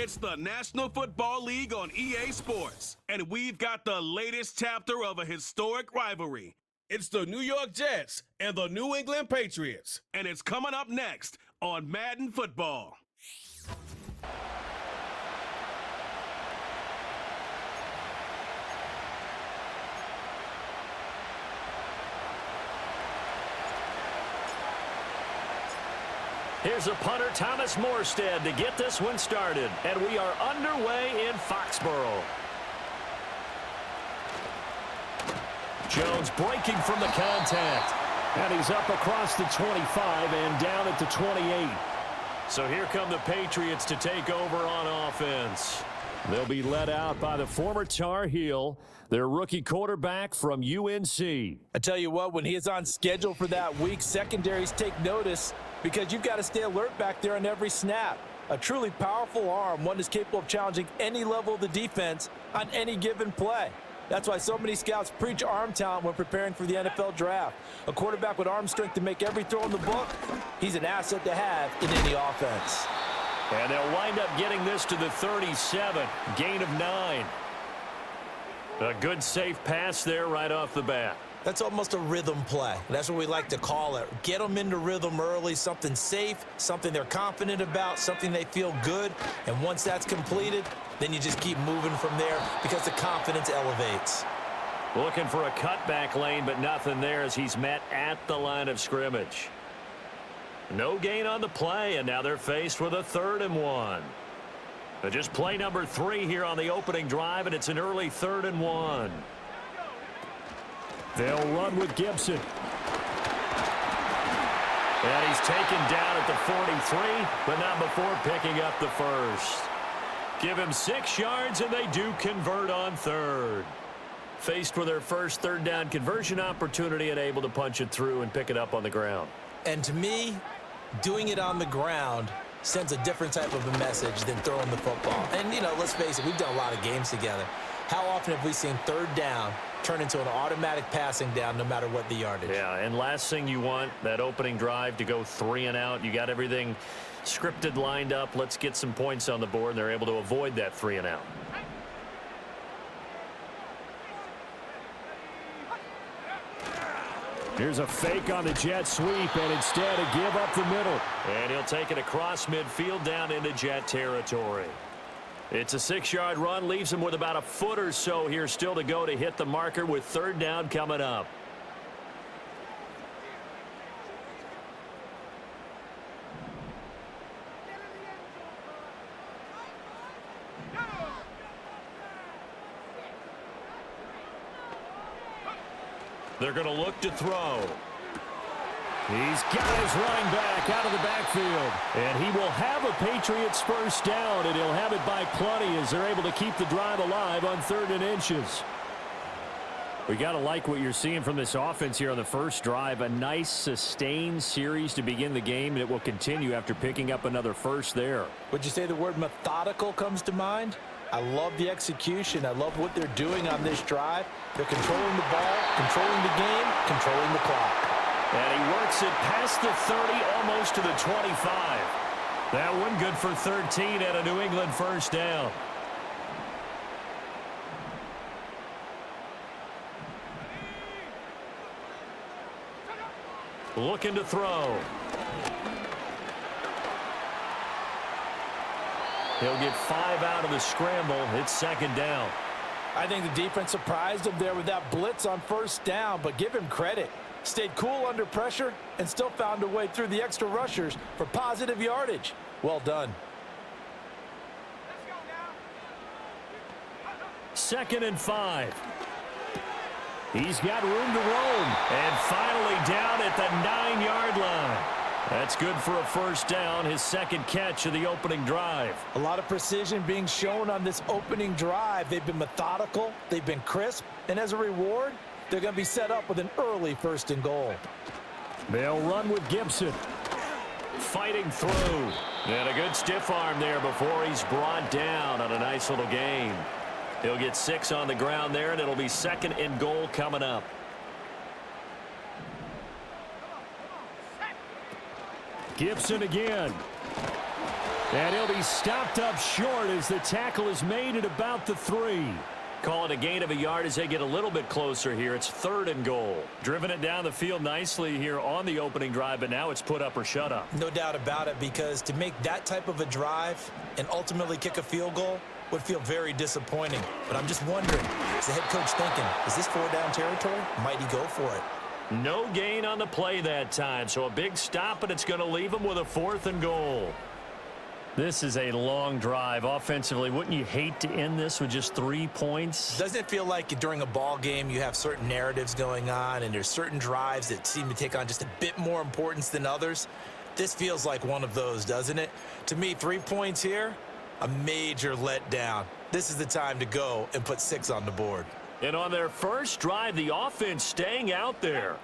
It's the National Football League on EA Sports, and we've got the latest chapter of a historic rivalry. It's the New York Jets and the New England Patriots, and it's coming up next on Madden Football. Here's a punter, Thomas Morstead, to get this one started. And we are underway in Foxborough. Jones breaking from the contact. And he's up across the 25 and down at the 28. So here come the Patriots to take over on offense. They'll be led out by the former Tar Heel, their rookie quarterback from UNC. I tell you what, when he is on schedule for that week, secondaries take notice because you've got to stay alert back there on every snap. A truly powerful arm, one that's capable of challenging any level of the defense on any given play. That's why so many scouts preach arm talent when preparing for the NFL draft. A quarterback with arm strength to make every throw in the book, he's an asset to have in any offense. And they'll wind up getting this to the 37, gain of 9. A good safe pass there right off the bat. That's almost a rhythm play. That's what we like to call it. Get them into rhythm early, something safe, something they're confident about, something they feel good. And once that's completed, then you just keep moving from there because the confidence elevates. Looking for a cutback lane, but nothing there as he's met at the line of scrimmage. No gain on the play, and now they're faced with a 3rd and 1. But just play number 3 here on the opening drive, and it's an early 3rd and 1. They'll run with Gibson. And he's taken down at the 43, but not before picking up the first. Give him 6 yards, and they do convert on 3rd. Faced with their first 3rd down conversion opportunity and able to punch it through and pick it up on the ground. And to me, doing it on the ground sends a different type of a message than throwing the football. And, you know, let's face it, we've done a lot of games together. How often have we seen 3rd down turn into an automatic passing down no matter what the yardage? Yeah, and last thing you want, that opening drive to go 3 and out. You got everything scripted, lined up. Let's get some points on the board, and they're able to avoid that 3 and out. Here's a fake on the jet sweep, and instead a give up the middle. And he'll take it across midfield down into Jet territory. It's a 6-yard run, leaves him with about a foot or so here still to go to hit the marker with 3rd down coming up. They're going to look to throw. He's got his running back out of the backfield. And he will have a Patriots first down, and he'll have it by plenty as they're able to keep the drive alive on 3rd and inches. We got to like what you're seeing from this offense here on the first drive. A nice, sustained series to begin the game, and it will continue after picking up another first there. Would you say the word methodical comes to mind? I love the execution. I love what they're doing on this drive. They're controlling the ball, controlling the game, controlling the clock. And he works it past the 30, almost to the 25. That one good for 13 at a New England first down. Looking to throw. He'll get 5 out of the scramble. It's 2nd down. I think the defense surprised him there with that blitz on 1st down, but give him credit. Stayed cool under pressure and still found a way through the extra rushers for positive yardage. Well done. 2nd and 5. He's got room to roam. And finally down at the 9-yard line. That's good for a first down, his 2nd catch of the opening drive. A lot of precision being shown on this opening drive. They've been methodical, they've been crisp, and as a reward, they're going to be set up with an early 1st and goal. They'll run with Gibson. Fighting through. And a good stiff arm there before he's brought down on a nice little gain. He'll get 6 on the ground there, and it'll be 2nd and goal coming up. Gibson again. And he'll be stopped up short as the tackle is made at about the 3. Call it a gain of a yard as they get a little bit closer here. It's 3rd and goal. Driven it down the field nicely here on the opening drive, but now it's put up or shut up. No doubt about it, because to make that type of a drive and ultimately kick a field goal would feel very disappointing. But I'm just wondering, is the head coach thinking, is this 4-down territory? Might he go for it? No gain on the play that time, so a big stop, and it's going to leave him with a 4th and goal. This is a long drive offensively. Wouldn't you hate to end this with just 3 points? Doesn't it feel like during a ball game you have certain narratives going on and there's certain drives that seem to take on just a bit more importance than others? This feels like one of those, doesn't it? To me, 3 points here, a major letdown. This is the time to go and put 6 on the board. And on their first drive, the offense staying out there.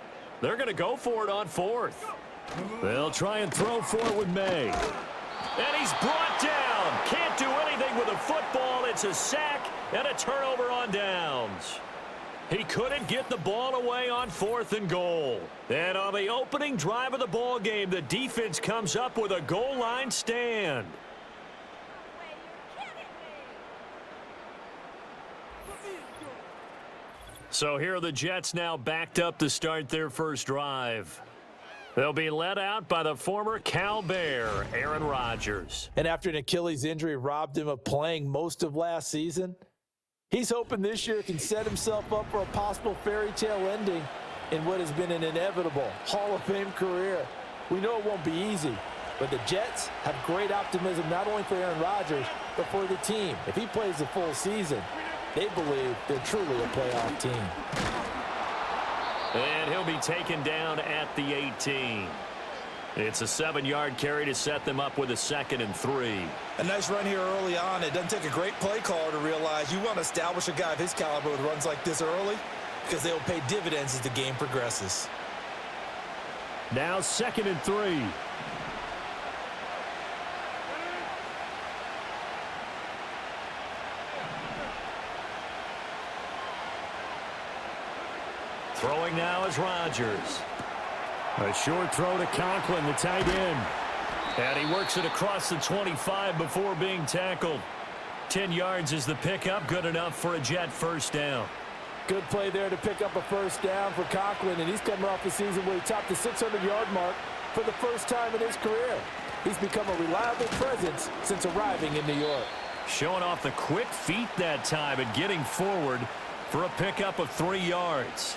They're going to go for it on 4th. They'll try and throw for it with May. And he's brought down. Can't do anything with a football. It's a sack and a turnover on downs. He couldn't get the ball away on 4th and goal. And on the opening drive of the ball game, the defense comes up with a goal line stand. So here are the Jets now backed up to start their first drive. They'll be led out by the former Cal Bear, Aaron Rodgers. And after an Achilles injury robbed him of playing most of last season, he's hoping this year can set himself up for a possible fairy tale ending in what has been an inevitable Hall of Fame career. We know it won't be easy, but the Jets have great optimism not only for Aaron Rodgers, but for the team. If he plays the full season, they believe they're truly a playoff team. And he'll be taken down at the 18. It's a 7-yard carry to set them up with a 2nd and 3. A nice run here early on. It doesn't take a great play caller to realize you want to establish a guy of his caliber with runs like this early, because they will pay dividends as the game progresses. Now 2nd and 3. Throwing now is Rodgers. A short throw to Conklin, the tight end. And he works it across the 25 before being tackled. 10 yards is the pickup, good enough for a Jet first down. Good play there to pick up a first down for Conklin, and he's coming off the season where he topped the 600-yard mark for the first time in his career. He's become a reliable presence since arriving in New York. Showing off the quick feet that time and getting forward for a pickup of 3 yards.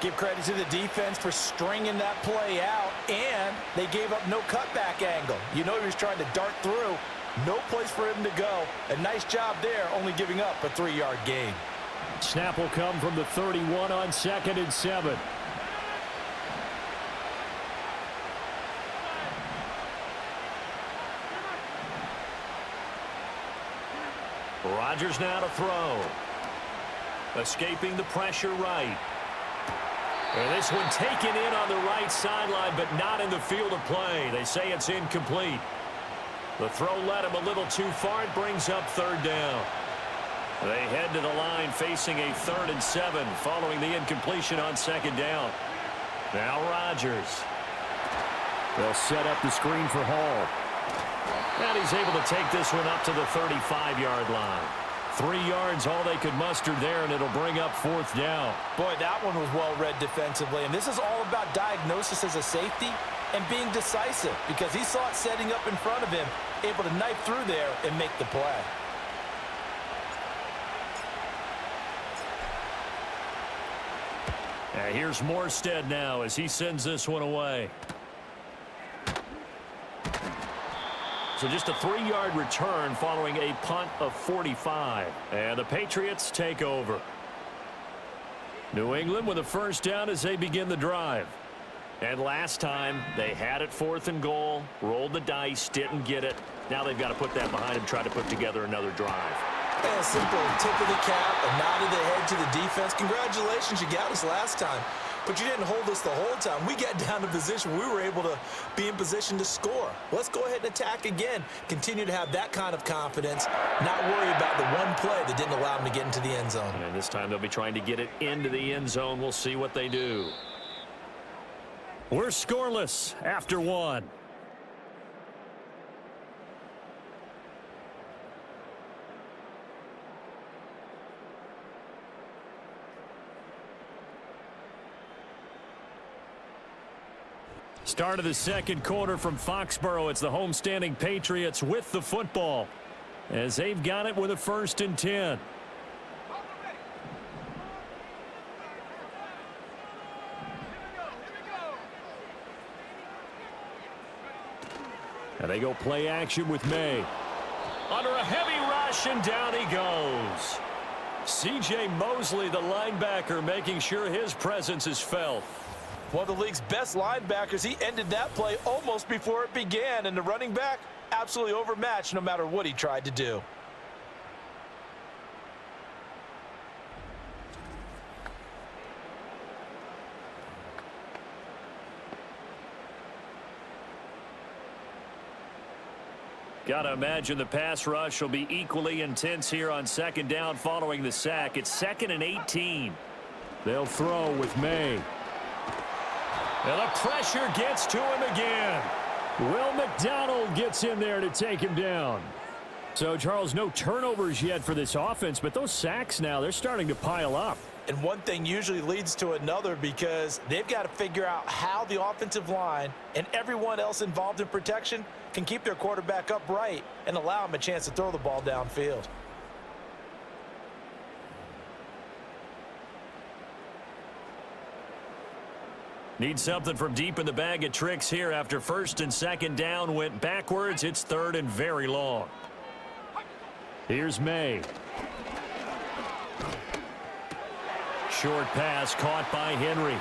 Give credit to the defense for stringing that play out, and they gave up no cutback angle. You know he was trying to dart through. No place for him to go. A nice job there, only giving up a 3-yard gain. Snap will come from the 31 on 2nd and 7. Rodgers now to throw. Escaping the pressure right. And this one taken in on the right sideline, but not in the field of play. They say it's incomplete. The throw led him a little too far. It brings up 3rd down. They head to the line facing a 3rd and 7 following the incompletion on 2nd down. Now Rodgers. They'll set up the screen for Hall. And he's able to take this one up to the 35-yard line. 3 yards, all they could muster there, and it'll bring up 4th down. Boy, that one was well read defensively, and this is all about diagnosis as a safety and being decisive, because he saw it setting up in front of him, able to knife through there and make the play. And here's Morstead now as he sends this one away. So just a 3-yard return following a punt of 45. And the Patriots take over. New England with a first down as they begin the drive. And last time they had it 4th and goal, rolled the dice, didn't get it. Now they've got to put that behind them, try to put together another drive. Yeah, simple tip of the cap, a nod of the head to the defense. Congratulations, you got us last time. But you didn't hold us the whole time. We got down to position. We were able to be in position to score. Let's go ahead and attack again. Continue to have that kind of confidence. Not worry about the one play that didn't allow them to get into the end zone. And this time they'll be trying to get it into the end zone. We'll see what they do. We're scoreless after 1. Start of the second quarter from Foxborough. It's the homestanding Patriots with the football as they've got it with a 1st and 10. And they go play action with May. Under a heavy rush, and down he goes. C.J. Mosley, the linebacker, making sure his presence is felt. One of the league's best linebackers. He ended that play almost before it began, and the running back absolutely overmatched no matter what he tried to do. Got to imagine the pass rush will be equally intense here on 2nd down following the sack. It's 2nd and 18. They'll throw with May. And the pressure gets to him again. Will McDonald gets in there to take him down. So, Charles, no turnovers yet for this offense, but those sacks now, they're starting to pile up. And one thing usually leads to another because they've got to figure out how the offensive line and everyone else involved in protection can keep their quarterback upright and allow him a chance to throw the ball downfield. Need something from deep in the bag of tricks here after 1st and 2nd down went backwards. It's 3rd and very long. Here's May. Short pass caught by Henry.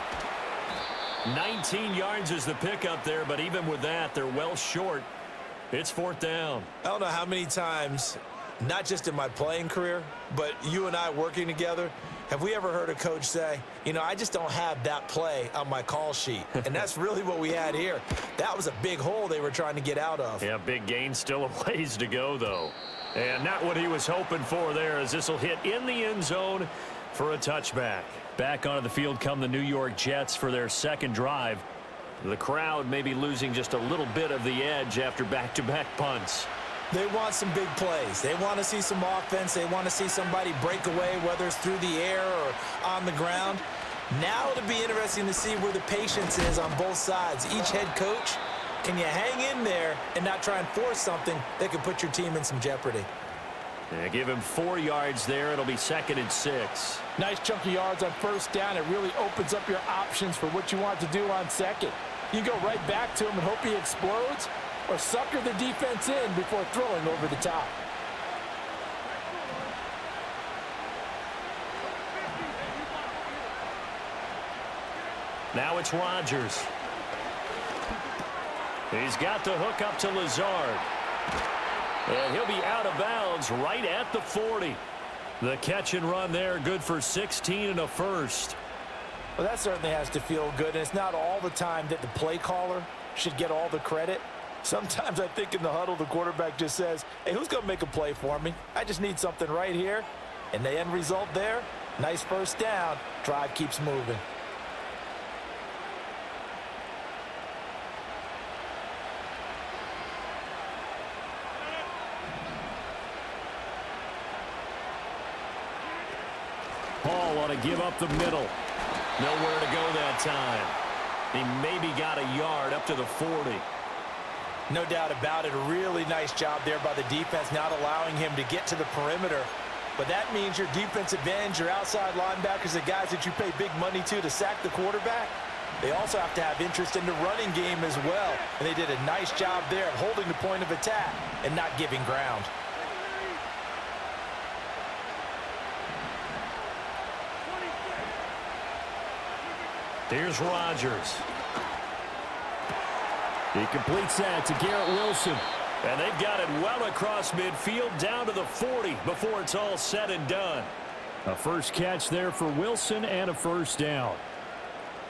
19 yards is the pickup there, but even with that, they're well short. It's 4th down. I don't know how many times, not just in my playing career, but you and I working together, have we ever heard a coach say, you know, I just don't have that play on my call sheet. And that's really what we had here. That was a big hole they were trying to get out of. Yeah, big gain, still a ways to go, though. And not what he was hoping for there, as this will hit in the end zone for a touchback. Back onto the field come the New York Jets for their 2nd drive. The crowd may be losing just a little bit of the edge after back-to-back punts. They want some big plays. They want to see some offense. They want to see somebody break away, whether it's through the air or on the ground. Now it'll be interesting to see where the patience is on both sides. Each head coach, can you hang in there and not try and force something that could put your team in some jeopardy? Yeah, give him 4 yards there. It'll be 2nd and 6. Nice chunk of yards on 1st down. It really opens up your options for what you want to do on 2nd. You go right back to him and hope he explodes, or sucker the defense in before throwing over the top. Now it's Rodgers. He's got the hook up to Lazard. And he'll be out of bounds right at the 40. The catch and run there, good for 16 and a 1st. Well, that certainly has to feel good, and it's not all the time that the play caller should get all the credit. Sometimes I think in the huddle, the quarterback just says, hey, who's going to make a play for me? I just need something right here. And the end result there, nice 1st down. Drive keeps moving. Paul ought to give up the middle. Nowhere to go that time. He maybe got a yard up to the 40. No doubt about it. A really nice job there by the defense, not allowing him to get to the perimeter. But that means your defensive ends, your outside linebackers, the guys that you pay big money to sack the quarterback, they also have to have interest in the running game as well. And they did a nice job there of holding the point of attack and not giving ground. Here's Rodgers. He completes that to Garrett Wilson. And they've got it well across midfield down to the 40 before it's all said and done. A first catch there for Wilson and a 1st down.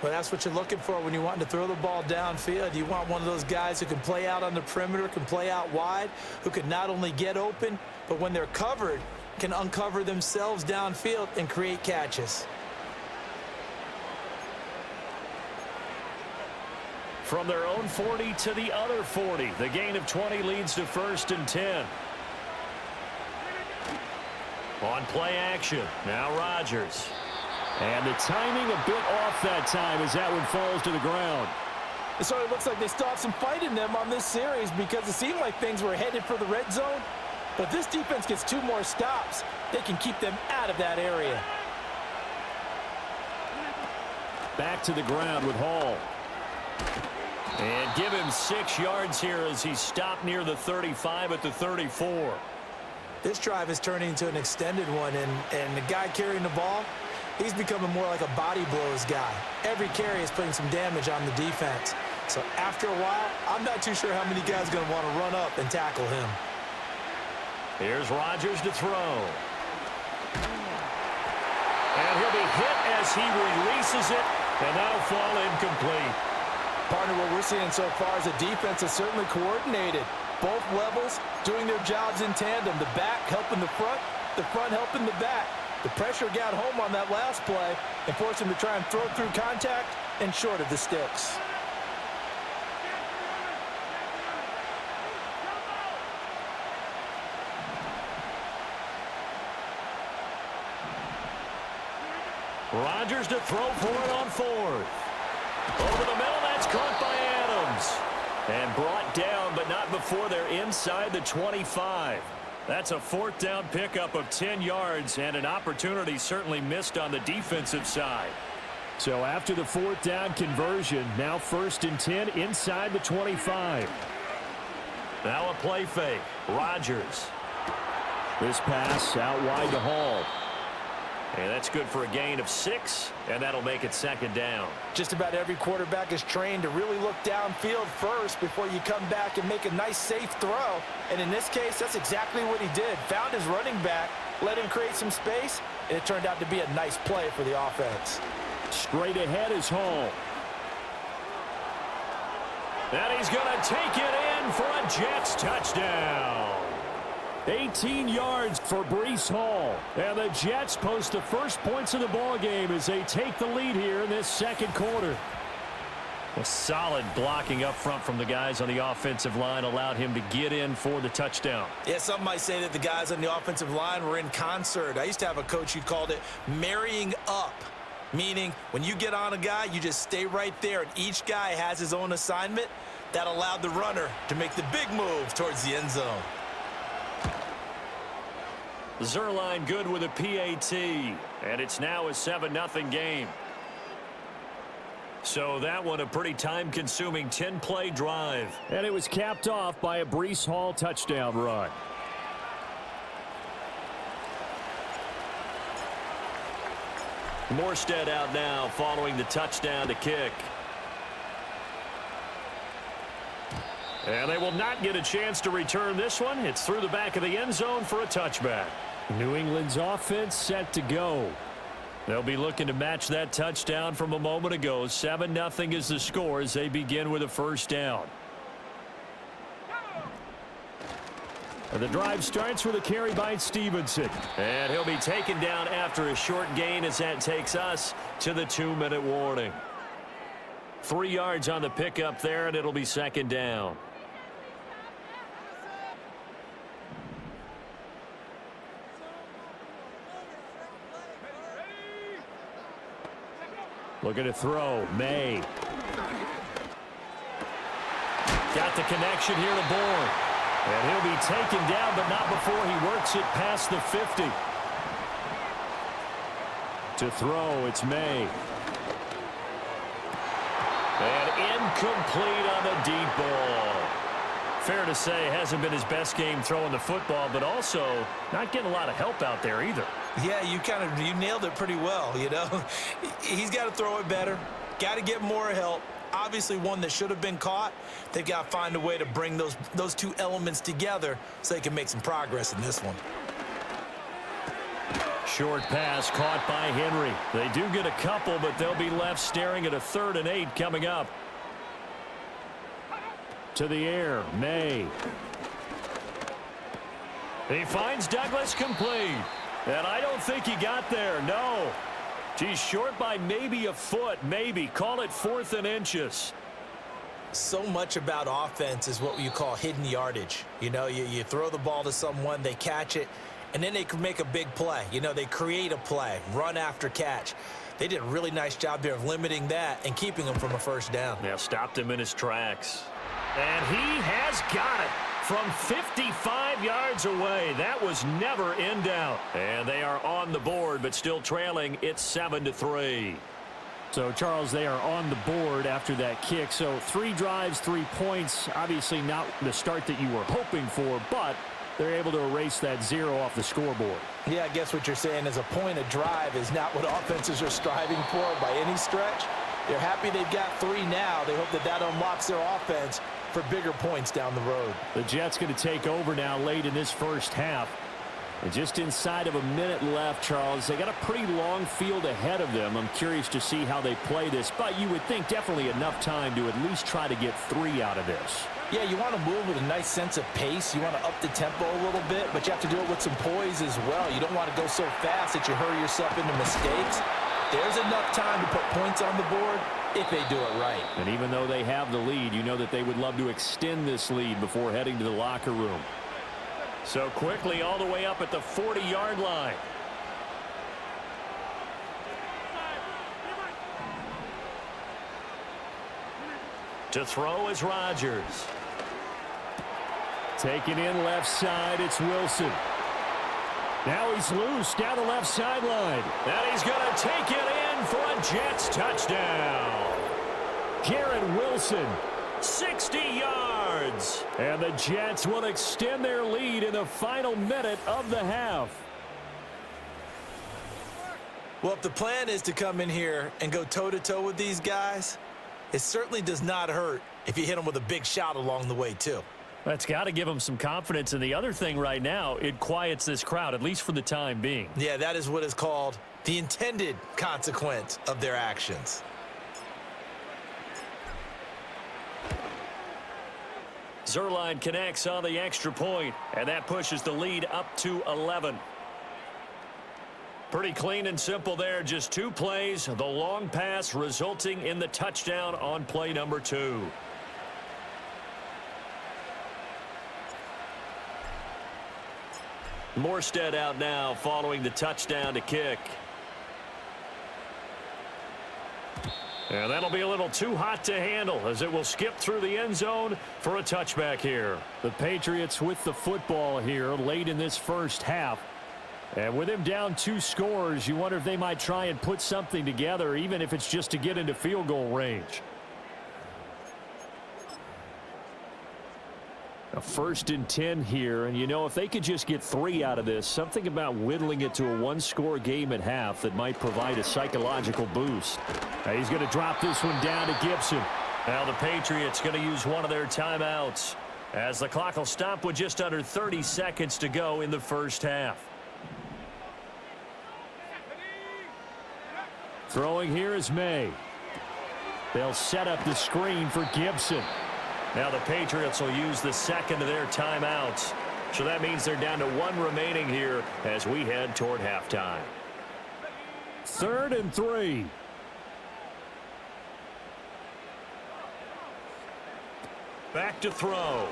Well, that's what you're looking for when you want to throw the ball downfield. You want one of those guys who can play out on the perimeter, can play out wide, who can not only get open, but when they're covered, can uncover themselves downfield and create catches. From their own 40 to the other 40. The gain of 20 leads to 1st and 10. On play action. Now Rodgers. And the timing a bit off that time as that one falls to the ground. It sort of looks like they still have some fight in them on this series because it seemed like things were headed for the red zone. But if this defense gets 2 more stops, they can keep them out of that area. Back to the ground with Hall. And give him 6 yards here as he stopped near the 35 at the 34. This drive is turning into an extended one, and the guy carrying the ball, he's becoming more like a body blows guy. Every carry is putting some damage on the defense. So after a while, I'm not too sure how many guys are going to want to run up and tackle him. Here's Rodgers to throw. And he'll be hit as he releases it, and that'll fall incomplete. Partner, what we're seeing so far is the defense is certainly coordinated. Both levels doing their jobs in tandem. The back helping the front helping the back. The pressure got home on that last play and forced him to try and throw through contact and short of the sticks. Rodgers to throw for it on 4th. Over the middle, that's caught by Adams. And brought down, but not before they're inside the 25. That's a 4th down pickup of 10 yards and an opportunity certainly missed on the defensive side. So after the 4th down conversion, now 1st and 10 inside the 25. Now a play fake. Rodgers. This pass out wide to Hall. And that's good for a gain of 6, and that'll make it 2nd down. Just about every quarterback is trained to really look downfield first before you come back and make a nice, safe throw. And in this case, that's exactly what he did. Found his running back, let him create some space, and it turned out to be a nice play for the offense. Straight ahead is Hall. And he's going to take it in for a Jets touchdown. 18 yards for Breece Hall. And the Jets post the first points of the ballgame as they take the lead here in this 2nd quarter. A solid blocking up front from the guys on the offensive line allowed him to get in for the touchdown. Yeah, some might say that the guys on the offensive line were in concert. I used to have a coach who called it marrying up, meaning when you get on a guy, you just stay right there, and each guy has his own assignment. That allowed the runner to make the big move towards the end zone. Zerline good with a PAT, and it's now a 7-0 game. So that one a pretty time-consuming 10-play drive. And it was capped off by a Breece Hall touchdown run. Morstead out now following the touchdown to kick. And they will not get a chance to return this one. It's through the back of the end zone for a touchback. New England's offense set to go. They'll be looking to match that touchdown from a moment ago. 7-0 is the score as they begin with a 1st down. And the drive starts with a carry by Stevenson. And he'll be taken down after a short gain as that takes us to the 2-minute warning. 3 yards on the pickup there, and it'll be 2nd down. Looking to throw. May. Got the connection here to Bourne. And he'll be taken down, but not before he works it past the 50. To throw, it's May. And incomplete on the deep ball. Fair to say, hasn't been his best game throwing the football, but also not getting a lot of help out there either. Yeah, you nailed it pretty well, you know. He's got to throw it better, got to get more help. Obviously one that should have been caught. They've got to find a way to bring those 2 elements together so they can make some progress in this one. Short pass caught by Henry. They do get a couple, but they'll be left staring at a 3rd and 8 coming up. To the air, May. He finds Douglas complete. And I don't think he got there, no. He's short by maybe a foot, maybe. Call it 4th and inches. So much about offense is what you call hidden yardage. You know, you throw the ball to someone, they catch it, and then they can make a big play. You know, they create a play, run after catch. They did a really nice job there of limiting that and keeping him from a first down. Yeah, stopped him in his tracks. And he has got it from 55 yards away. That was never in doubt. And they are on the board, but still trailing. It's 7-3. So, Charles, they are on the board after that kick. So, 3 drives, 3 points. Obviously not the start that you were hoping for, but they're able to erase that 0 off the scoreboard. Yeah, I guess what you're saying is a point of drive is not what offenses are striving for by any stretch. They're happy they've got 3 now. They hope that that unlocks their offense for bigger points down the road. The Jets going to take over now late in this first half. And just inside of a minute left, Charles, they got a pretty long field ahead of them. I'm curious to see how they play this, but you would think definitely enough time to at least try to get 3 out of this. Yeah, you want to move with a nice sense of pace. You want to up the tempo a little bit, but you have to do it with some poise as well. You don't want to go so fast that you hurry yourself into mistakes. There's enough time to put points on the board if they do it right. And even though they have the lead, you know that they would love to extend this lead before heading to the locker room. So quickly all the way up at the 40-yard line. To throw is Rodgers. Taken in left side, it's Wilson. Now he's loose down the left sideline. And he's going to take it in for a Jets touchdown. Garrett Wilson, 60 yards. And the Jets will extend their lead in the final minute of the half. Well, if the plan is to come in here and go toe-to-toe with these guys, it certainly does not hurt if you hit them with a big shot along the way, too. That's got to give them some confidence. And the other thing right now, it quiets this crowd, at least for the time being. Yeah, that is what is called the intended consequence of their actions. Zuerlein connects on the extra point, and that pushes the lead up to 11. Pretty clean and simple there. Just 2 plays. The long pass resulting in the touchdown on play number 2. Morstead out now following the touchdown to kick. And that'll be a little too hot to handle as it will skip through the end zone for a touchback here. The Patriots with the football here late in this first half. And with him down 2 scores, you wonder if they might try and put something together, even if it's just to get into field goal range. A 1st and 10 here, and you know, if they could just get 3 out of this, something about whittling it to a 1-score game at half that might provide a psychological boost. Now he's going to drop this one down to Gibson. Now the Patriots going to use one of their timeouts as the clock will stop with just under 30 seconds to go in the first half. Throwing here is May. They'll set up the screen for Gibson. Now the Patriots will use the second of their timeouts. So that means they're down to 1 remaining here as we head toward halftime. 3rd and 3. Back to throw.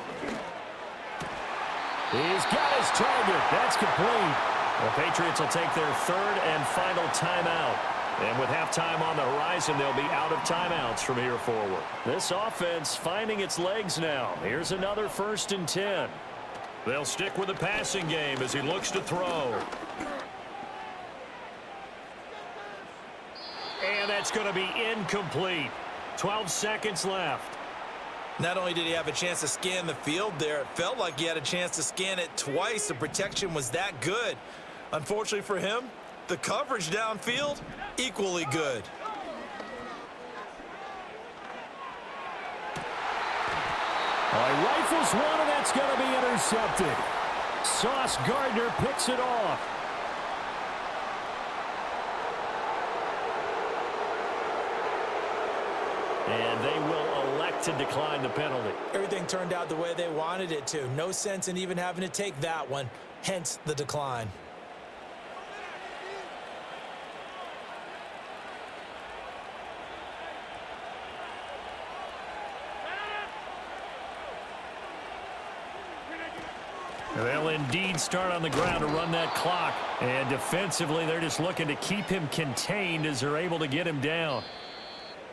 He's got his target. That's complete. The Patriots will take their 3rd and final timeout. And with halftime on the horizon, they'll be out of timeouts from here forward. This offense finding its legs now. Here's another 1st and 10. They'll stick with the passing game as he looks to throw. And that's going to be incomplete. 12 seconds left. Not only did he have a chance to scan the field there, it felt like he had a chance to scan it twice. The protection was that good. Unfortunately for him, the coverage downfield, equally good. He rifles one, and that's going to be intercepted. Sauce Gardner picks it off. And they will elect to decline the penalty. Everything turned out the way they wanted it to. No sense in even having to take that one, hence the decline. They'll indeed start on the ground to run that clock. And defensively, they're just looking to keep him contained as they're able to get him down.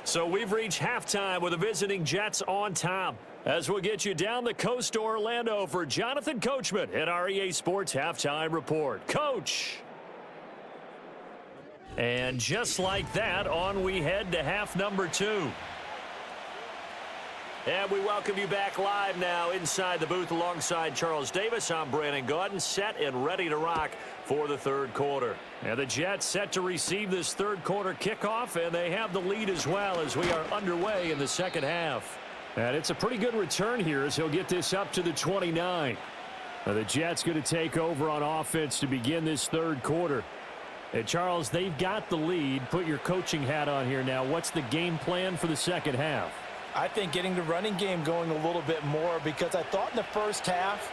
So we've reached halftime with the visiting Jets on top. As we'll get you down the coast to Orlando for Jonathan Coachman at our EA Sports Halftime Report. Coach! And just like that, on we head to half number 2. And we welcome you back live now inside the booth alongside Charles Davis. I'm Brandon Gaudin, set and ready to rock for the third quarter. And the Jets set to receive this third quarter kickoff, and they have the lead as well as we are underway in the second half. And it's a pretty good return here as he'll get this up to the 29. Now the Jets going to take over on offense to begin this third quarter. And Charles, they've got the lead. Put your coaching hat on here now. What's the game plan for the second half? I think getting the running game going a little bit more, because I thought in the first half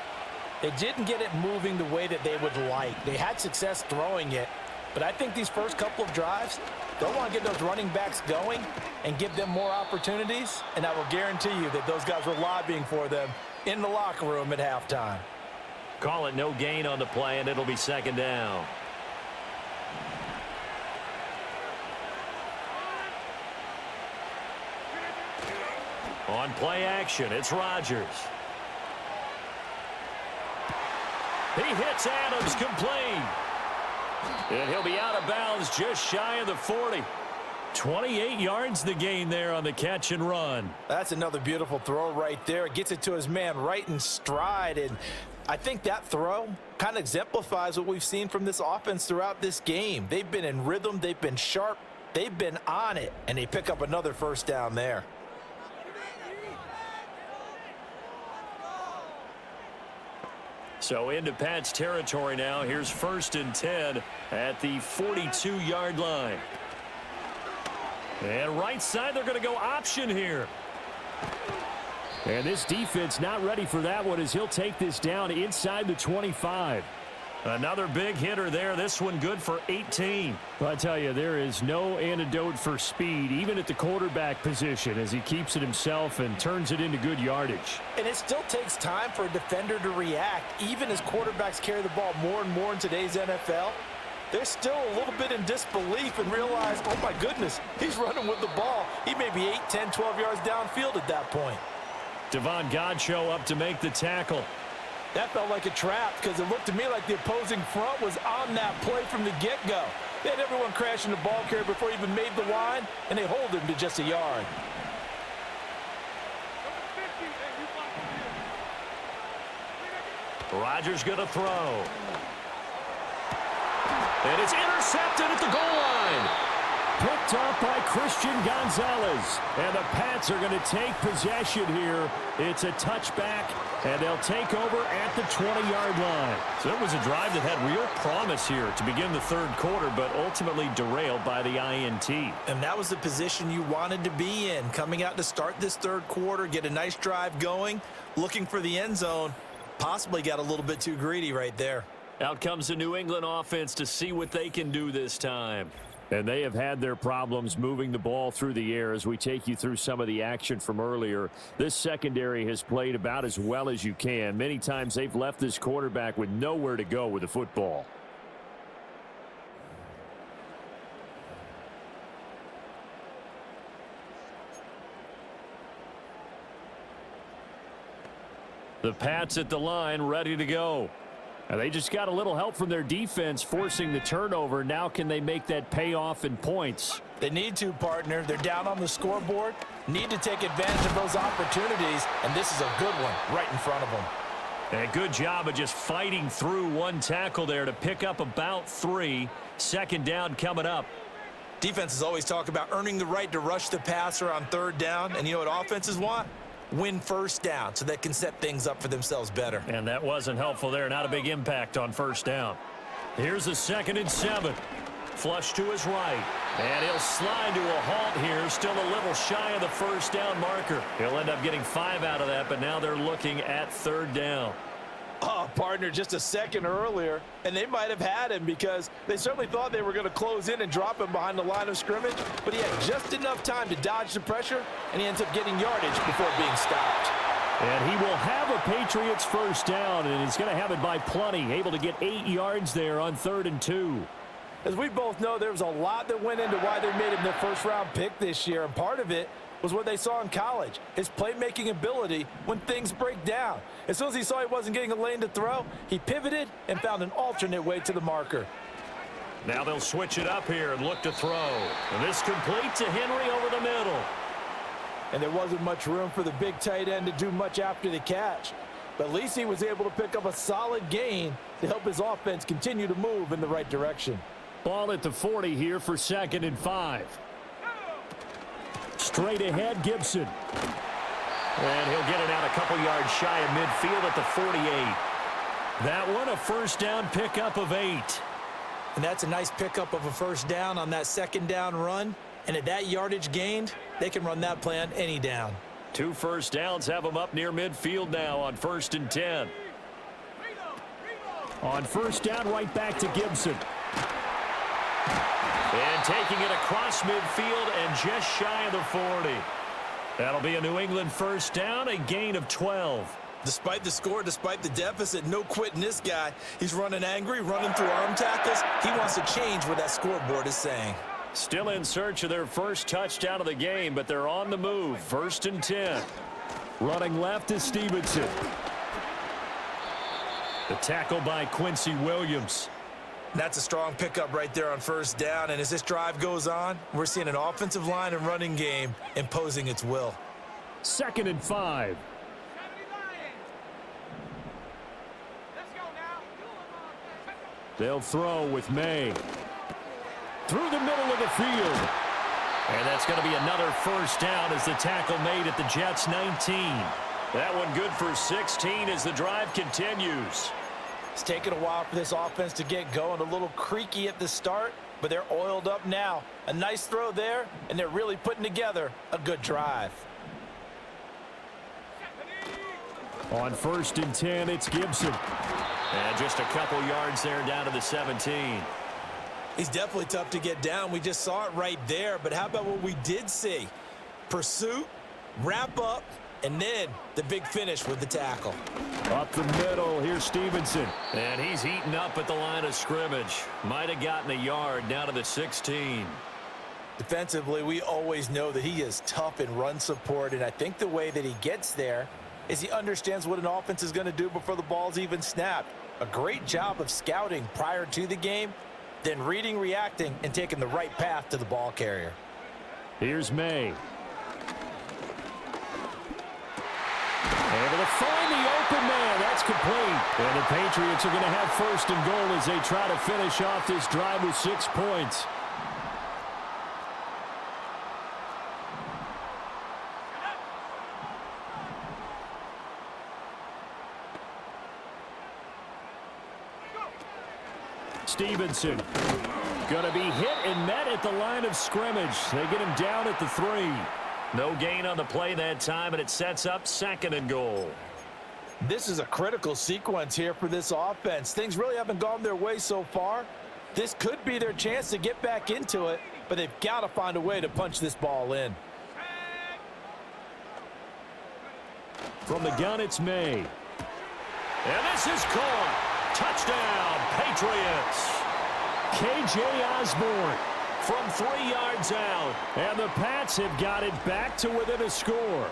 they didn't get it moving the way that they would like. They had success throwing it, but I think these first couple of drives, they'll want to get those running backs going and give them more opportunities, and I will guarantee you that those guys were lobbying for them in the locker room at halftime. Call it no gain on the play, and it'll be second down. On play action, it's Rodgers. He hits Adams complete. And he'll be out of bounds just shy of the 40. 28 yards the gain there on the catch and run. That's another beautiful throw right there. It gets it to his man right in stride. And I think that throw kind of exemplifies what we've seen from this offense throughout this game. They've been in rhythm. They've been sharp. They've been on it. And they pick up another first down there. So into Pat's territory now. Here's 1st and 10 at the 42-yard line. And right side, they're going to go option here. And this defense not ready for that one as he'll take this down inside the 25. Another big hitter there. This one good for 18. But I tell you, there is no antidote for speed, even at the quarterback position, as he keeps it himself and turns it into good yardage. And it still takes time for a defender to react. Even as quarterbacks carry the ball more and more in today's NFL, they're still a little bit in disbelief and realize, oh my goodness, he's running with the ball. He may be 8, 10, 12 yards downfield at that point. Devon Godchaux up to make the tackle. That felt like a trap because it looked to me like the opposing front was on that play from the get-go. They had everyone crashing the ball carrier before he even made the line, and they hold him to just a yard. Rodgers going to throw. And it's intercepted at the goal line. Picked up by Christian Gonzalez. And the Pats are going to take possession here. It's a touchback, and they'll take over at the 20-yard line. So it was a drive that had real promise here to begin the third quarter, but ultimately derailed by the INT. And that was the position you wanted to be in, coming out to start this third quarter, get a nice drive going, looking for the end zone. Possibly got a little bit too greedy right there. Out comes the New England offense to see what they can do this time. And they have had their problems moving the ball through the air as we take you through some of the action from earlier. This secondary has played about as well as you can. Many times they've left this quarterback with nowhere to go with the football. The Pats at the line, ready to go. And they just got a little help from their defense forcing the turnover. Now can they make that pay off in points? They need to, partner. They're down on the scoreboard. Need to take advantage of those opportunities, and this is a good one right in front of them. And a good job of just fighting through one tackle there to pick up about 3. Second down coming up. Defenses always talk about earning the right to rush the passer on third down, and you know what offenses want? Win first down so they can set things up for themselves better. And that wasn't helpful there. Not a big impact on first down. Here's a 2nd and 7. Flush to his right. And he'll slide to a halt here. Still a little shy of the first down marker. He'll end up getting 5 out of that, but now they're looking at third down. Oh, partner, just a second earlier, and they might have had him because they certainly thought they were going to close in and drop him behind the line of scrimmage, but he had just enough time to dodge the pressure, and he ends up getting yardage before being stopped. And he will have a Patriots first down, and he's going to have it by plenty, able to get 8 yards there on 3rd and 2. As we both know, there was a lot that went into why they made him their first-round pick this year, and part of it was what they saw in college, his playmaking ability when things break down. As soon as he saw he wasn't getting a lane to throw, he pivoted and found an alternate way to the marker. Now they'll switch it up here and look to throw. And this complete to Henry over the middle. And there wasn't much room for the big tight end to do much after the catch. But at least he was able to pick up a solid gain to help his offense continue to move in the right direction. Ball at the 40 here for 2nd and 5. Straight ahead, Gibson. And he'll get it out a couple yards shy of midfield at the 48. That one a first down pickup of 8. And that's a nice pickup of a first down on that 2nd down run. And at that yardage gained, they can run that play on any down. 2 first downs have them up near midfield now on 1st and 10. On first down, right back to Gibson. And taking it across midfield and just shy of the 40. That'll be a New England first down, a gain of 12. Despite the score, despite the deficit, no quitting this guy. He's running angry, running through arm tackles. He wants to change what that scoreboard is saying. Still in search of their first touchdown of the game, but they're on the move. 1st and 10. Running left is Stevenson. The tackle by Quincy Williams. That's a strong pickup right there on first down. And as this drive goes on, we're seeing an offensive line and running game imposing its will. 2nd and 5. They'll throw with May. Through the middle of the field. And that's going to be another first down as the tackle made at the Jets' 19. That one good for 16 as the drive continues. It's taken a while for this offense to get going. A little creaky at the start, but they're oiled up now. A nice throw there, and they're really putting together a good drive. On 1st and 10, it's Gibson. And just a couple yards there down to the 17. He's definitely tough to get down. We just saw it right there. But how about what we did see? Pursuit, wrap up, and then the big finish with the tackle. Up the middle, here's Stevenson. And he's heating up at the line of scrimmage. Might have gotten a yard down to the 16. Defensively, we always know that he is tough in run support. And I think the way that he gets there is he understands what an offense is going to do before the ball's even snapped. A great job of scouting prior to the game, then reading, reacting, and taking the right path to the ball carrier. Here's May. Able to find the open man. That's complete. And the Patriots are going to have 1st and goal as they try to finish off this drive with 6 points. Stevenson going to be hit and met at the line of scrimmage. They get him down at the 3. No gain on the play that time, and it sets up 2nd and goal. This is a critical sequence here for this offense. Things really haven't gone their way so far. This could be their chance to get back into it, but they've got to find a way to punch this ball in. From the gun, it's May. And this is caught. Touchdown, Patriots. K.J. Osborne from 3 yards out. And the Pats have got it back to within a score.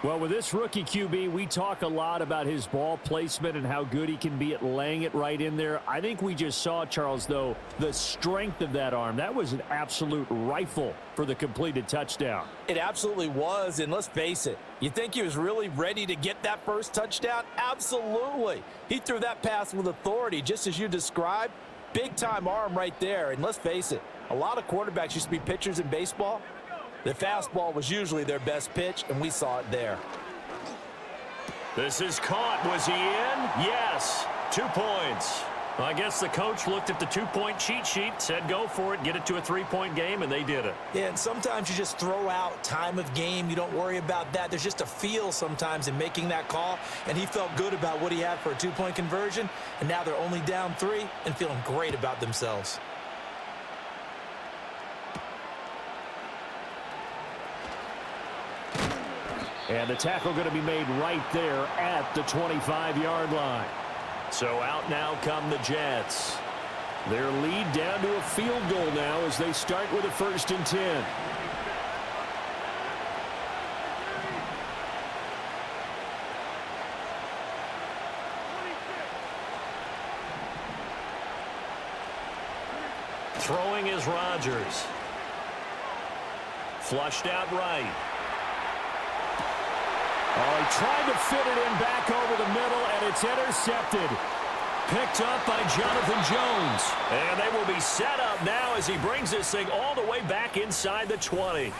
Well, with this rookie QB, we talk a lot about his ball placement and how good he can be at laying it right in there. I think we just saw, Charles, though, the strength of that arm. That was an absolute rifle for the completed touchdown. It absolutely was, and let's face it, you think he was really ready to get that first touchdown? Absolutely. He threw that pass with authority, just as you described. Big-time arm right there, and let's face it, a lot of quarterbacks used to be pitchers in baseball. The fastball was usually their best pitch, and we saw it there. This is caught. Was he in? Yes. 2 points. Well, I guess the coach looked at the 2-point cheat sheet, said go for it, get it to a 3-point game, and they did it. Yeah, and sometimes you just throw out time of game. You don't worry about that. There's just a feel sometimes in making that call, and he felt good about what he had for a 2-point conversion, and now they're only down 3 and feeling great about themselves. And the tackle going to be made right there at the 25-yard line. So out now come the Jets. Their lead down to a field goal now as they start with a 1st and 10. Throwing is Rodgers. Flushed out right. Oh, he tried to fit it in back over the middle, and it's intercepted. Picked up by Jonathan Jones. And they will be set up now as he brings this thing all the way back inside the 20.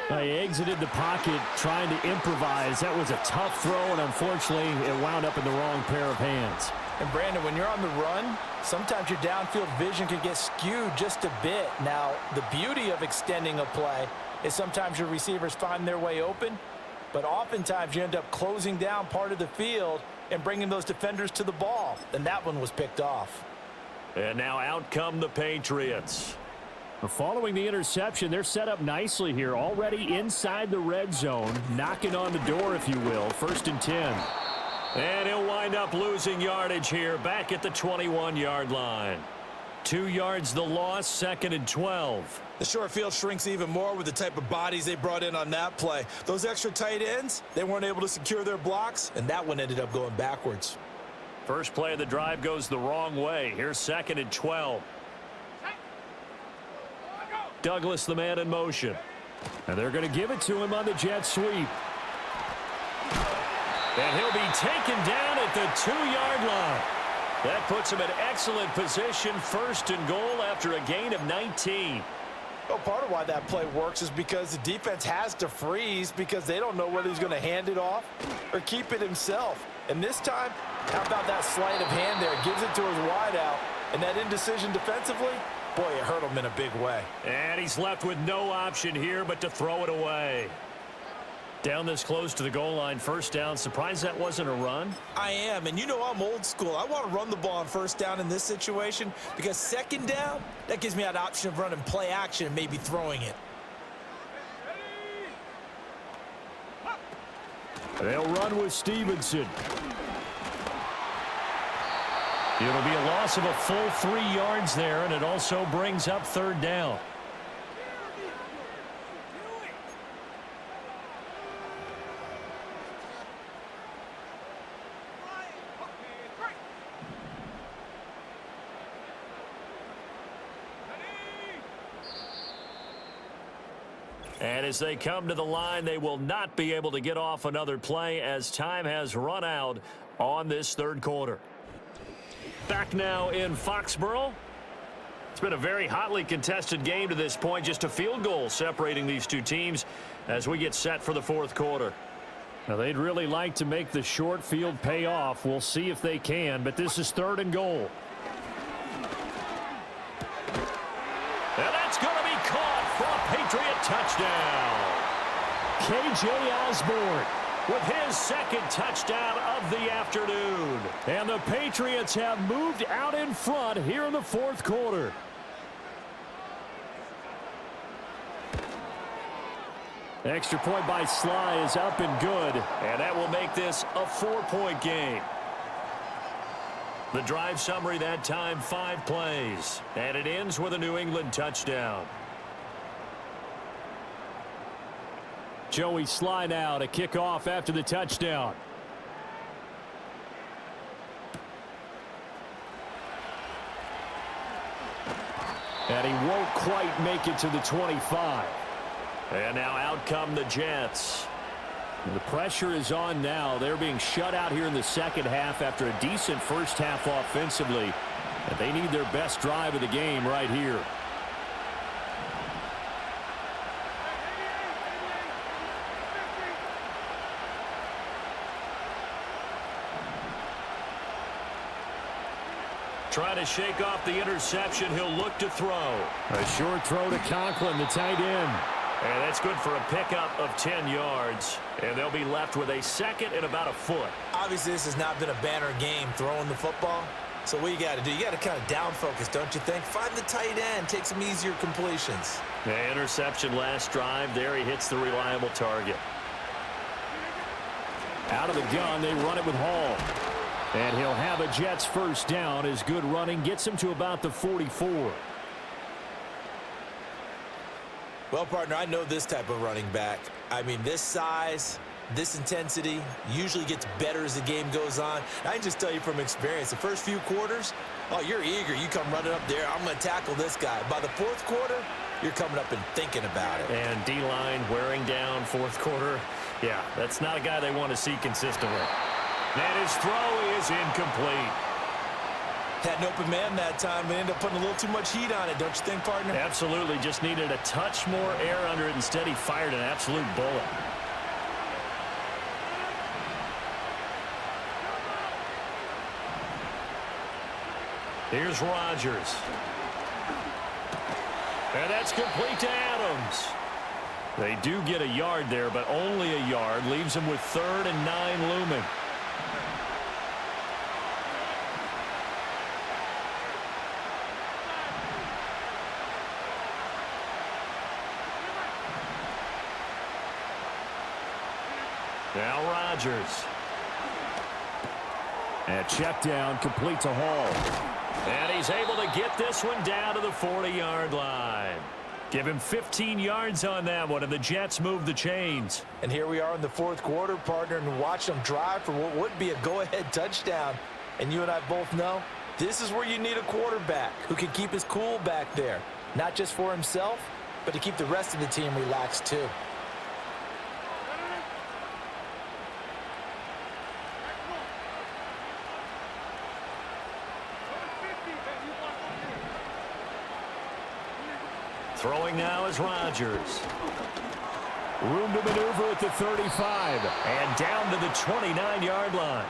He exited the pocket trying to improvise. That was a tough throw, and unfortunately, it wound up in the wrong pair of hands. And Brandon, when you're on the run, sometimes your downfield vision can get skewed just a bit. Now, the beauty of extending a play is sometimes your receivers find their way open, but oftentimes you end up closing down part of the field and bringing those defenders to the ball. And that one was picked off. And now out come the Patriots. Following the interception, they're set up nicely here, already inside the red zone, knocking on the door, if you will. 1st and 10. And he'll wind up losing yardage here, back at the 21-yard line. 2 yards the loss, 2nd and 12. The short field shrinks even more with the type of bodies they brought in on that play. Those extra tight ends, they weren't able to secure their blocks, and that one ended up going backwards. First play of the drive goes the wrong way. Here's 2nd and 12. Douglas, the man in motion. And they're going to give it to him on the jet sweep. And he'll be taken down at the 2-yard line. That puts him in excellent position, 1st and goal after a gain of 19. Well, part of why that play works is because the defense has to freeze because they don't know whether he's going to hand it off or keep it himself. And this time, how about that sleight of hand there? Gives it to his wideout. And that indecision defensively, boy, it hurt him in a big way. And he's left with no option here but to throw it away. Down this close to the goal line, 1st down. Surprised that wasn't a run? I am, and you know I'm old school. I want to run the ball on 1st down in this situation because 2nd down, that gives me that option of running play action and maybe throwing it. They'll run with Stevenson. It'll be a loss of a full 3 yards there, and it also brings up 3rd down. And as they come to the line, they will not be able to get off another play as time has run out on this 3rd quarter. Back now in Foxborough. It's been a very hotly contested game to this point. Just a field goal separating these two teams as we get set for the 4th quarter. Now, they'd really like to make the short field pay off. We'll see if they can, but this is 3rd and goal. And that's going to be caught for a Patriot touchdown. K.J. Osborne with his 2nd touchdown of the afternoon. And the Patriots have moved out in front here in the 4th quarter. Extra point by Sly is up and good. And that will make this a 4-point game. The drive summary that time, 5 plays. And it ends with a New England touchdown. Joey Sly now to kick off after the touchdown. And he won't quite make it to the 25. And now out come the Jets. The pressure is on now. They're being shut out here in the 2nd half after a decent 1st half offensively. And they need their best drive of the game right here. Trying to shake off the interception. He'll look to throw. A short throw to Conklin, the tight end. And that's good for a pickup of 10 yards. And they'll be left with a 2nd and about a foot. Obviously, this has not been a banner game throwing the football. So what you got to do, you got to kind of down focus, don't you think? Find the tight end, take some easier completions. The interception last drive. There he hits the reliable target. Out of the gun, they run it with Hall. And he'll have a Jets first down as good running gets him to about the 44. Well, partner, I know this type of running back. I mean, this size, this intensity usually gets better as the game goes on. I can just tell you from experience, the first few quarters, oh, you're eager. You come running up there, I'm going to tackle this guy. By the fourth quarter, you're coming up and thinking about it. And D-line wearing down fourth quarter. Yeah, that's not a guy they want to see consistently. And his throw is incomplete. Had an open man that time and ended up putting a little too much heat on it, don't you think, partner? Absolutely. Just needed a touch more air under it. Instead, he fired an absolute bullet. Here's Rodgers. And that's complete to Adams. They do get a yard there, but only a yard. Leaves them with 3rd and 9 looming. Now Rodgers. And check down, complete to Hall. And he's able to get this one down to the 40-yard line. Give him 15 yards on that one, and the Jets move the chains. And here we are in the fourth quarter, partner, and watch them drive for what would be a go-ahead touchdown. And you and I both know this is where you need a quarterback who can keep his cool back there, not just for himself, but to keep the rest of the team relaxed too. Throwing now is Rodgers. Room to maneuver at the 35 and down to the 29-yard line.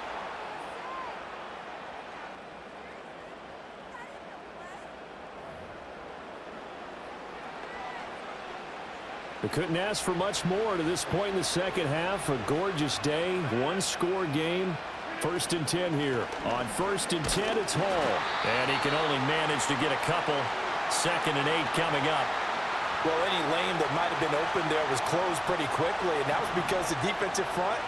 We couldn't ask for much more to this point in the second half. A gorgeous day, one-score game. 1st and 10 here. On 1st and 10, it's Hall. And he can only manage to get a couple. 2nd and 8 coming up. Well, any lane that might have been open there was closed pretty quickly, and that was because the defensive front,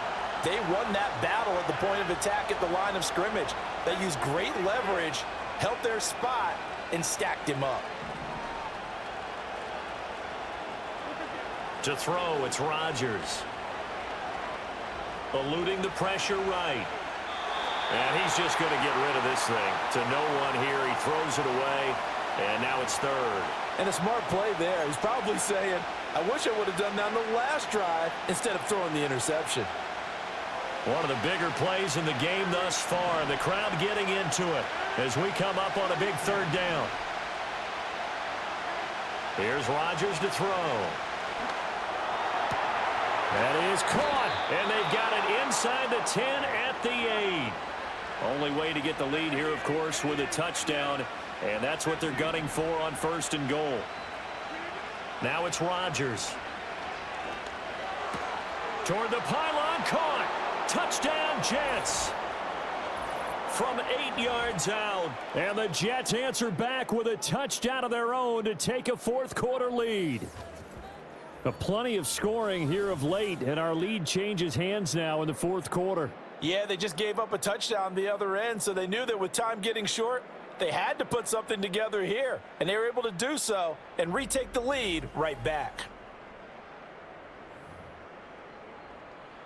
they won that battle at the point of attack at the line of scrimmage. They used great leverage, held their spot, and stacked him up. To throw, it's Rodgers. Eluding the pressure right. And he's just going to get rid of this thing. To no one here, he throws it away. And now it's 3rd. And a smart play there. He's probably saying, I wish I would have done that on the last drive instead of throwing the interception. One of the bigger plays in the game thus far. The crowd getting into it as we come up on a big 3rd down. Here's Rodgers to throw. That is caught. And they've got it inside the 10 at the 8. Only way to get the lead here, of course, with a touchdown. And that's what they're gunning for on 1st and goal. Now it's Rodgers. Toward the pylon, caught. Touchdown, Jets. From 8 yards out. And the Jets answer back with a touchdown of their own to take a fourth quarter lead. Plenty of scoring here of late, and our lead changes hands now in the fourth quarter. Yeah, they just gave up a touchdown the other end, so they knew that with time getting short, they had to put something together here, and they were able to do so and retake the lead right back.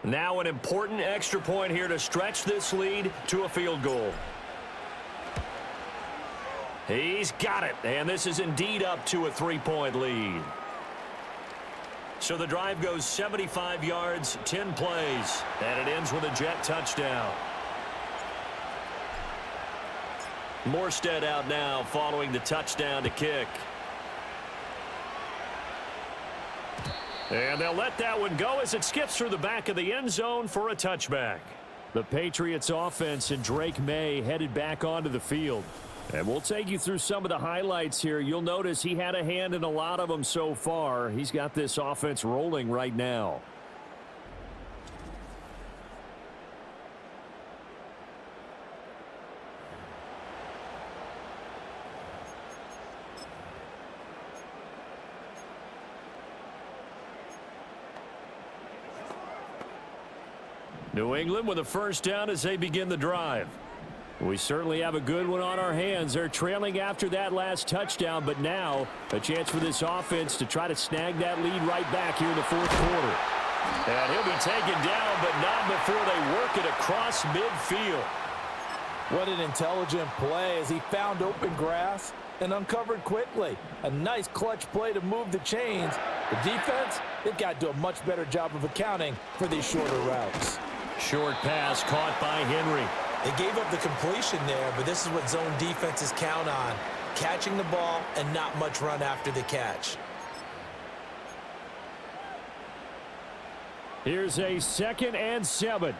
Now an important extra point here to stretch this lead to a field goal. He's got it, and this is indeed up to a 3-point lead. So the drive goes 75 yards, 10 plays, and it ends with a Jet touchdown. Morstead out now following the touchdown to kick. And they'll let that one go as it skips through the back of the end zone for a touchback. The Patriots offense and Drake May headed back onto the field. And we'll take you through some of the highlights here. You'll notice he had a hand in a lot of them so far. He's got this offense rolling right now. New England with a first down as they begin the drive. We certainly have a good one on our hands. They're trailing after that last touchdown, but now a chance for this offense to try to snag that lead right back here in the fourth quarter. And he'll be taken down, but not before they work it across midfield. What an intelligent play as he found open grass and uncovered quickly. A nice clutch play to move the chains. The defense, they've got to do a much better job of accounting for these shorter routes. Short pass caught by Henry. They gave up the completion there, but this is what zone defenses count on. Catching the ball and not much run after the catch. Here's a 2nd and 7.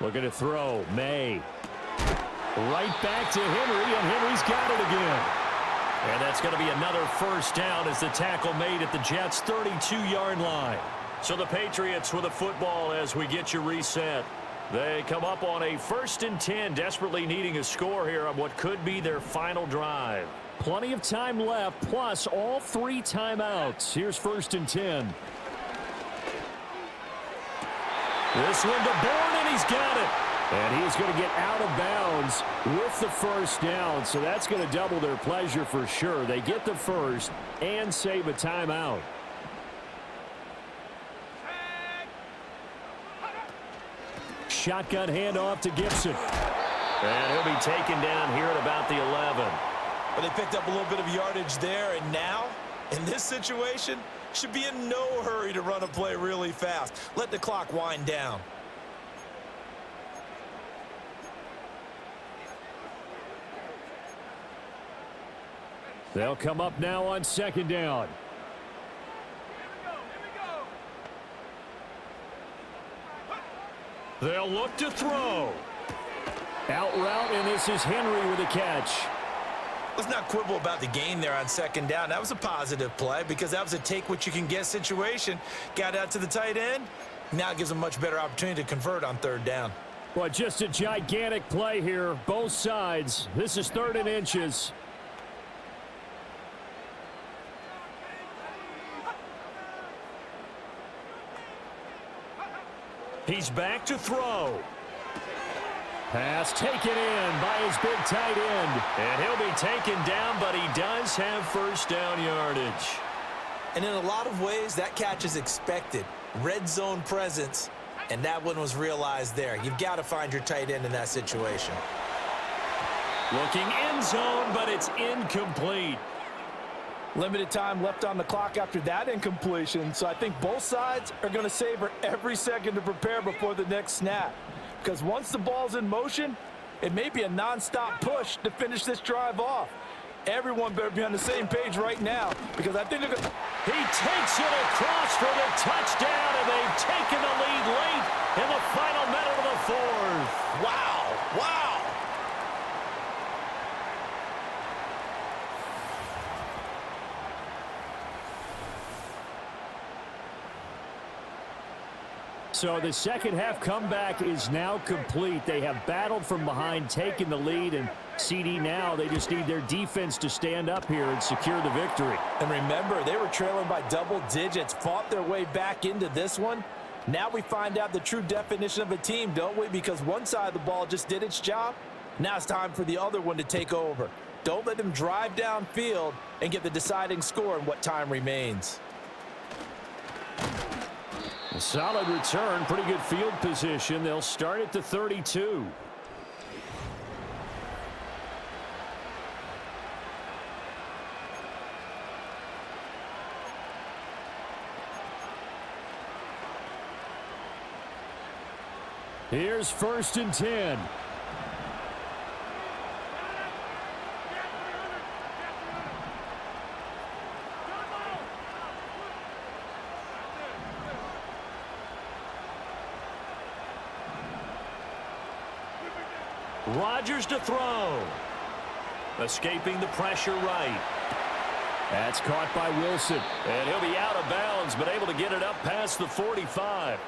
Looking to throw. May. Right back to Henry, and Henry's got it again. And that's going to be another first down as the tackle made at the Jets' 32-yard line. So the Patriots with a football as we get you reset. They come up on a 1st and 10, desperately needing a score here on what could be their final drive. Plenty of time left, plus all 3 timeouts. Here's 1st and 10. This one to Bourne, and he's got it. And he's going to get out of bounds with the first down, so that's going to double their pleasure for sure. They get the first and save a timeout. Shotgun handoff to Gibson. And he'll be taken down here at about the 11. But they picked up a little bit of yardage there, and now, in this situation, should be in no hurry to run a play really fast. Let the clock wind down. They'll come up now on 2nd down. They'll look to throw. Out route, and this is Henry with a catch. Let's not quibble about the gain there on 2nd down. That was a positive play because that was a take-what-you-can-get situation. Got out to the tight end. Now it gives them a much better opportunity to convert on 3rd down. Well, just a gigantic play here, both sides. This is 3rd and inches. He's back to throw. Pass taken in by his big tight end. And he'll be taken down, but he does have first down yardage. And in a lot of ways, that catch is expected. Red zone presence, and that one was realized there. You've got to find your tight end in that situation. Looking end zone, but it's incomplete. Limited time left on the clock after that incompletion, so I think both sides are going to savor every second to prepare before the next snap. Because once the ball's in motion, it may be a nonstop push to finish this drive off. Everyone better be on the same page right now, because I think they're going to... He takes it across for the touchdown, and they've taken the lead late in the final minute of the 4th. Wow! Wow! So the second half comeback is now complete. They have battled from behind, taken the lead, and CD now they just need their defense to stand up here and secure the victory. And remember, they were trailing by double digits, fought their way back into this one. Now we find out the true definition of a team, don't we? Because one side of the ball just did its job. Now it's time for the other one to take over. Don't let them drive downfield and get the deciding score in what time remains. A solid return, pretty good field position. They'll start at the 32. Here's 1st and 10. Rodgers to throw. Escaping the pressure right. That's caught by Wilson. And he'll be out of bounds, but able to get it up past the 45.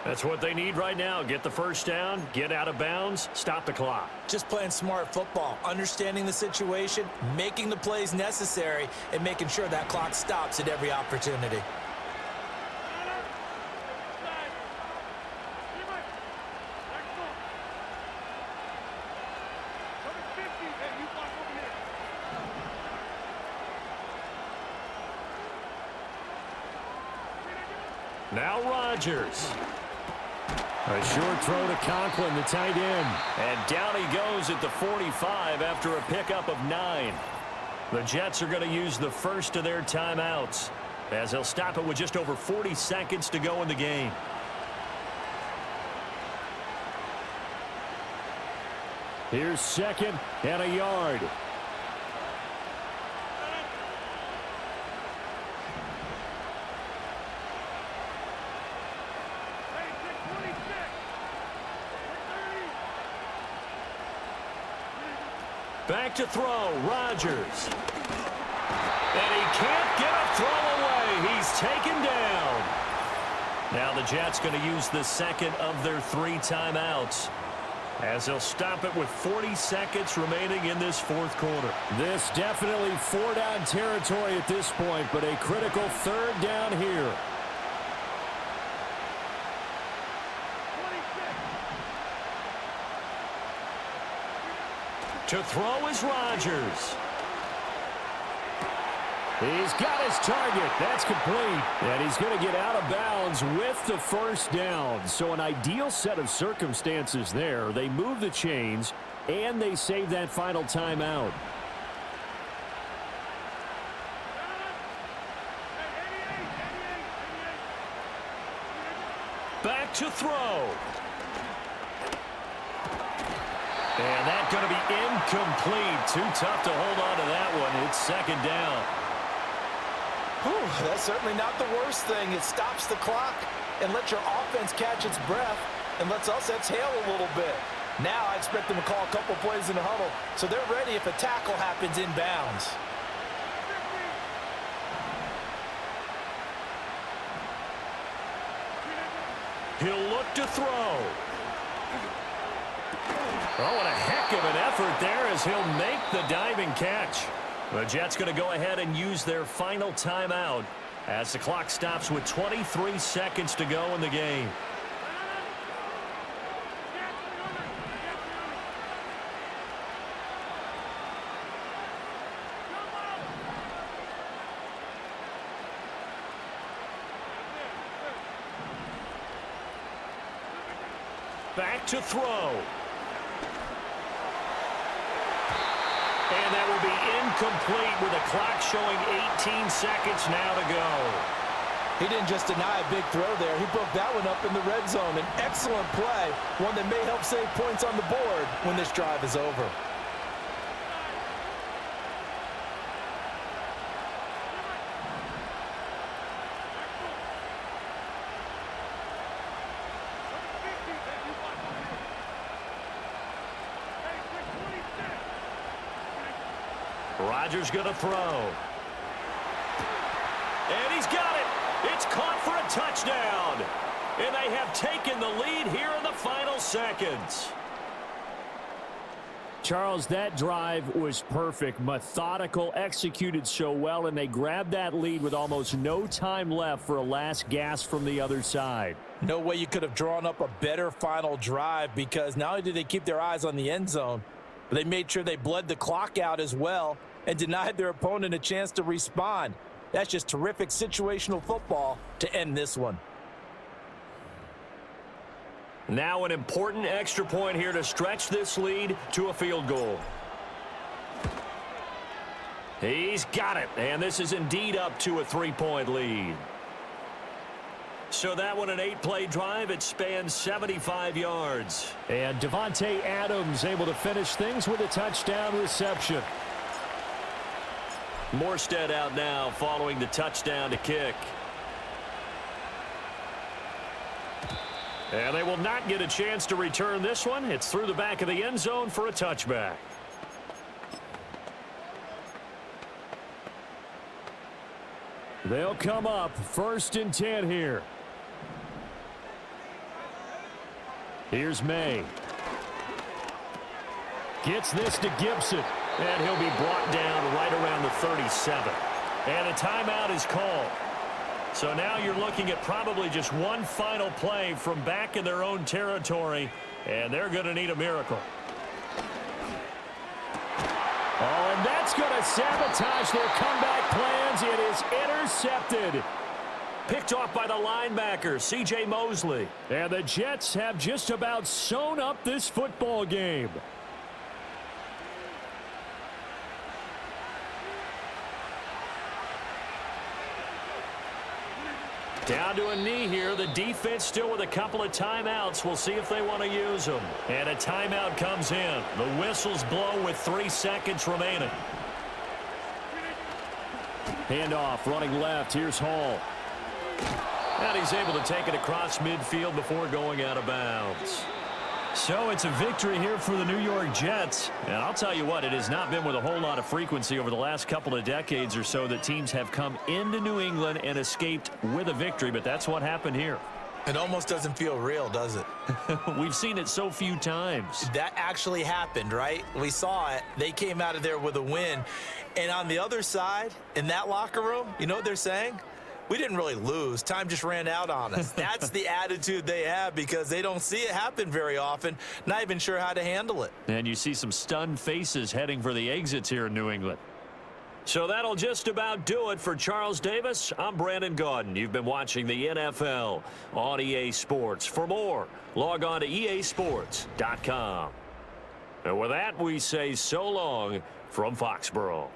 That's what they need right now. Get the first down, get out of bounds, stop the clock. Just playing smart football, understanding the situation, making the plays necessary, and making sure that clock stops at every opportunity. Now Rodgers. A short throw to Conklin, the tight end. And down he goes at the 45 after a pickup of 9. The Jets are going to use the first of their timeouts as they'll stop it with just over 40 seconds to go in the game. Here's 2nd and a yard. Back to throw, Rodgers. And he can't get a throw away. He's taken down. Now the Jets going to use the second of their 3 timeouts as they'll stop it with 40 seconds remaining in this 4th quarter. This definitely 4-down territory at this point, but a critical 3rd down here. To throw is Rodgers. He's got his target. That's complete. And he's going to get out of bounds with the 1st down. So an ideal set of circumstances there. They move the chains, and they save that final timeout. Back to throw. And that's going to be incomplete. Too tough to hold on to that one. It's 2nd down. Whew, that's certainly not the worst thing. It stops the clock and lets your offense catch its breath and lets us exhale a little bit. Now I expect them to call a couple plays in the huddle so they're ready if a tackle happens inbounds. He'll look to throw. Oh, what a heck of an effort there as he'll make the diving catch. The Jets going to go ahead and use their final timeout as the clock stops with 23 seconds to go in the game. Back to throw. And that will be incomplete with the clock showing 18 seconds now to go. He didn't just deny a big throw there. He broke that one up in the red zone. An excellent play, one that may help save points on the board when this drive is over. Rodgers going to throw. And he's got it. It's caught for a touchdown. And they have taken the lead here in the final seconds. Charles, that drive was perfect, methodical, executed so well, and they grabbed that lead with almost no time left for a last gasp from the other side. No way you could have drawn up a better final drive because not only did they keep their eyes on the end zone, but they made sure they bled the clock out as well and denied their opponent a chance to respond. That's just terrific situational football to end this one. Now an important extra point here to stretch this lead to a field goal. He's got it, and this is indeed up to a 3-point lead. So that one, an 8-play drive. It spans 75 yards. And Devontae Adams able to finish things with a touchdown reception. Morstead out now following the touchdown to kick. And they will not get a chance to return this one. It's through the back of the end zone for a touchback. They'll come up 1st and 10 here. Here's May. Gets this to Gibson. And he'll be brought down right around the 37. And a timeout is called. So now you're looking at probably just one final play from back in their own territory, and they're going to need a miracle. Oh, and that's going to sabotage their comeback plans. It is intercepted. Picked off by the linebacker, C.J. Mosley. And the Jets have just about sewn up this football game. Down to a knee here. The defense still with a couple of timeouts. We'll see if they want to use them. And a timeout comes in. The whistles blow with 3 seconds remaining. Handoff running left. Here's Hall. And he's able to take it across midfield before going out of bounds. So it's a victory here for the New York Jets. And I'll tell you what, it has not been with a whole lot of frequency over the last couple of decades or so that teams have come into New England and escaped with a victory, but that's what happened here. It almost doesn't feel real, does it? We've seen it so few times. That actually happened, right? We saw it. They came out of there with a win. And on the other side, in that locker room, you know what they're saying? We didn't really lose. Time just ran out on us. That's the attitude they have because they don't see it happen very often, not even sure how to handle it. And you see some stunned faces heading for the exits here in New England. So that'll just about do it for Charles Davis. I'm Brandon Gaudin. You've been watching the NFL on EA Sports. For more, log on to easports.com. And with that, we say so long from Foxborough.